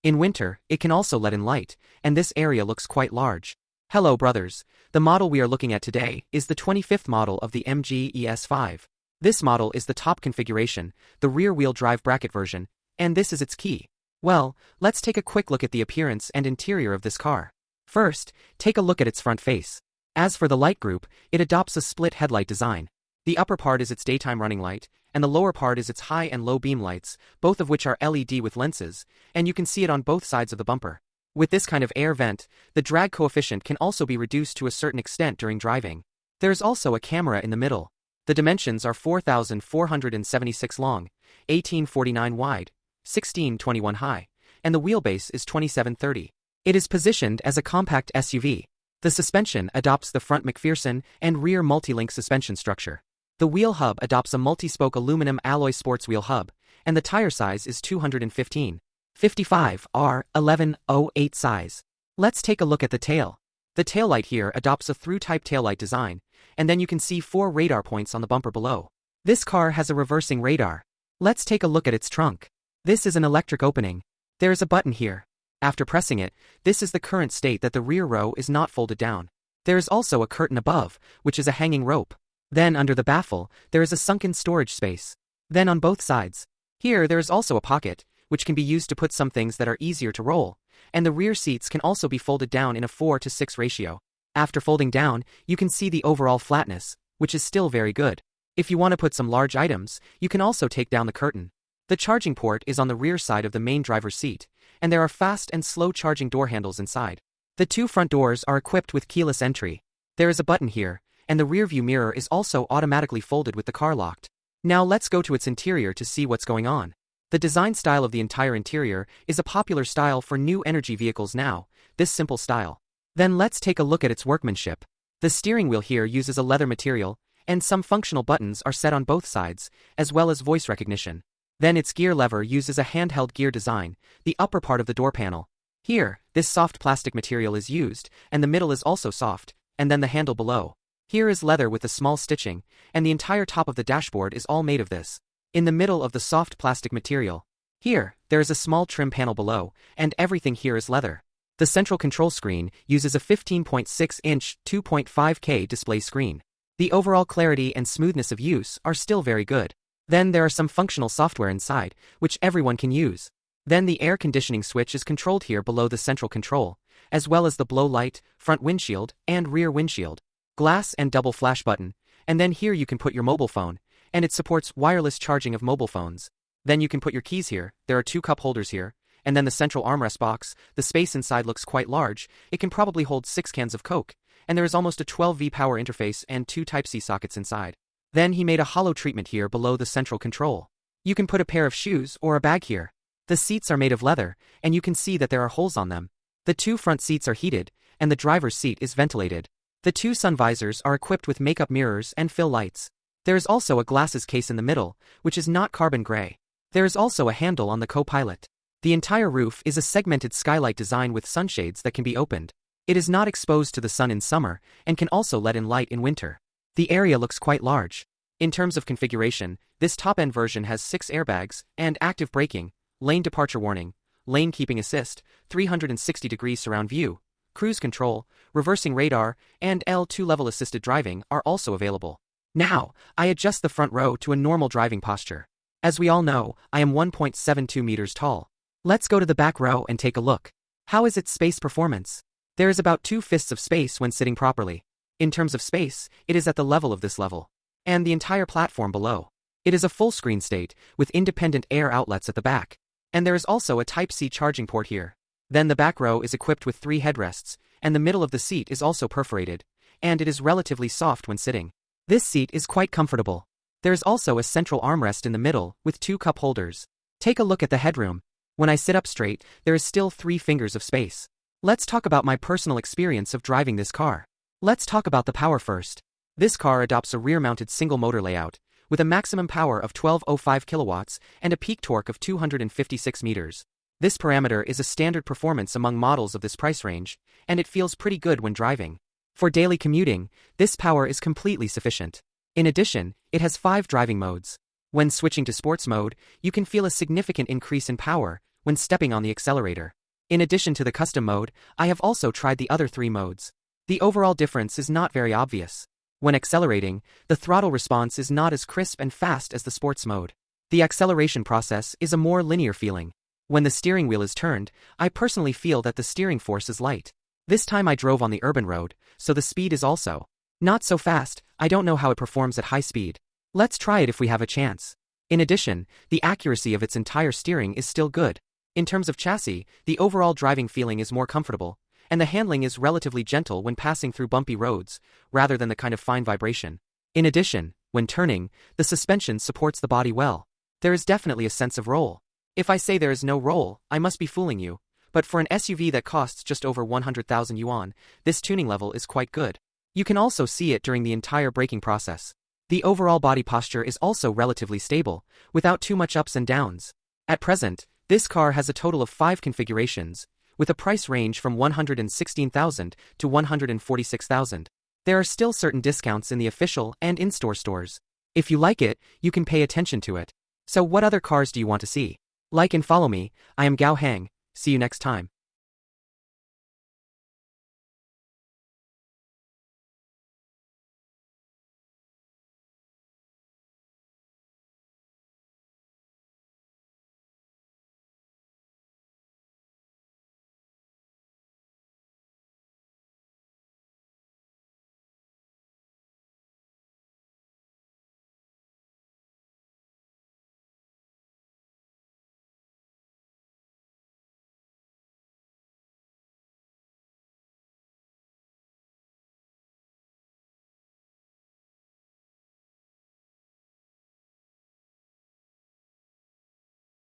In winter, it can also let in light, and this area looks quite large. Hello brothers, the model we are looking at today is the 25th model of the MG ES5. This model is the top configuration, the rear-wheel drive bracket version, and this is its key. Well, let's take a quick look at the appearance and interior of this car. First, take a look at its front face. As for the light group, it adopts a split headlight design. The upper part is its daytime running light, and the lower part is its high and low beam lights, both of which are LED with lenses, and you can see it on both sides of the bumper. With this kind of air vent, the drag coefficient can also be reduced to a certain extent during driving. There is also a camera in the middle. The dimensions are 4,476 long, 1849 wide, 1621 high, and the wheelbase is 2730. It is positioned as a compact SUV. The suspension adopts the front McPherson and rear multi-link suspension structure. The wheel hub adopts a multi-spoke aluminum alloy sports wheel hub, and the tire size is 215/55 R1108 size. Let's take a look at the tail. The taillight here adopts a through-type taillight design, and then you can see 4 radar points on the bumper below. This car has a reversing radar. Let's take a look at its trunk. This is an electric opening. There is a button here. After pressing it, this is the current state that the rear row is not folded down. There is also a curtain above, which is a hanging rope. Then under the baffle, there is a sunken storage space. Then on both sides. Here there is also a pocket, which can be used to put some things that are easier to roll, and the rear seats can also be folded down in a 4:6 ratio. After folding down, you can see the overall flatness, which is still very good. If you want to put some large items, you can also take down the curtain. The charging port is on the rear side of the main driver's seat, and there are fast and slow charging door handles inside. The 2 front doors are equipped with keyless entry. There is a button here, and the rear view mirror is also automatically folded with the car locked. Now let's go to its interior to see what's going on. The design style of the entire interior is a popular style for new energy vehicles now, this simple style. Then let's take a look at its workmanship. The steering wheel here uses a leather material, and some functional buttons are set on both sides, as well as voice recognition. Then its gear lever uses a handheld gear design, the upper part of the door panel. Here, this soft plastic material is used, and the middle is also soft, and then the handle below. Here is leather with a small stitching, and the entire top of the dashboard is all made of this. In the middle of the soft plastic material. Here, there is a small trim panel below, and everything here is leather. The central control screen uses a 15.6-inch 2.5K display screen. The overall clarity and smoothness of use are still very good. Then there are some functional software inside, which everyone can use. Then the air conditioning switch is controlled here below the central control, as well as the blow light, front windshield, and rear windshield, glass and double flash button, and then here you can put your mobile phone, and it supports wireless charging of mobile phones. Then you can put your keys here, there are 2 cup holders here, and then the central armrest box. The space inside looks quite large, it can probably hold 6 cans of Coke, and there is almost a 12V power interface and 2 Type-C sockets inside. Then he made a hollow treatment here below the central control. You can put a pair of shoes or a bag here. The seats are made of leather, and you can see that there are holes on them. The 2 front seats are heated, and the driver's seat is ventilated. The 2 sun visors are equipped with makeup mirrors and fill lights. There is also a glasses case in the middle, which is not carbon gray. There is also a handle on the co-pilot. The entire roof is a segmented skylight design with sunshades that can be opened. It is not exposed to the sun in summer, and can also let in light in winter. The area looks quite large. In terms of configuration, this top-end version has 6 airbags, and active braking, lane departure warning, lane keeping assist, 360-degree surround view, cruise control, reversing radar, and L2 level assisted driving are also available. Now, I adjust the front row to a normal driving posture. As we all know, I am 1.72 meters tall. Let's go to the back row and take a look. How is its space performance? There is about 2/5 of space when sitting properly. In terms of space, it is at the level of this level. And the entire platform below. It is a full screen state, with independent air outlets at the back. And there is also a Type-C charging port here. Then the back row is equipped with 3 headrests, and the middle of the seat is also perforated, and it is relatively soft when sitting. This seat is quite comfortable. There is also a central armrest in the middle, with 2 cup holders. Take a look at the headroom. When I sit up straight, there is still 3 fingers of space. Let's talk about my personal experience of driving this car. Let's talk about the power first. This car adopts a rear-mounted single-motor layout, with a maximum power of 1205 kilowatts and a peak torque of 256 meters. This parameter is a standard performance among models of this price range, and it feels pretty good when driving. For daily commuting, this power is completely sufficient. In addition, it has 5 driving modes. When switching to sports mode, you can feel a significant increase in power, when stepping on the accelerator. In addition to the custom mode, I have also tried the other 3 modes. The overall difference is not very obvious. When accelerating, the throttle response is not as crisp and fast as the sports mode. The acceleration process is a more linear feeling. When the steering wheel is turned, I personally feel that the steering force is light. This time I drove on the urban road, so the speed is also not so fast. I don't know how it performs at high speed. Let's try it if we have a chance. In addition, the accuracy of its entire steering is still good. In terms of chassis, the overall driving feeling is more comfortable, and the handling is relatively gentle when passing through bumpy roads, rather than the kind of fine vibration. In addition, when turning, the suspension supports the body well. There is definitely a sense of roll. If I say there is no roll, I must be fooling you, but for an SUV that costs just over 100,000 yuan, this tuning level is quite good. You can also see it during the entire braking process. The overall body posture is also relatively stable, without too much ups and downs. At present, this car has a total of 5 configurations, with a price range from 116,000 to 146,000. There are still certain discounts in the official and in-store stores. If you like it, you can pay attention to it. So what other cars do you want to see? Like and follow me. I am Gao Hang. See you next time.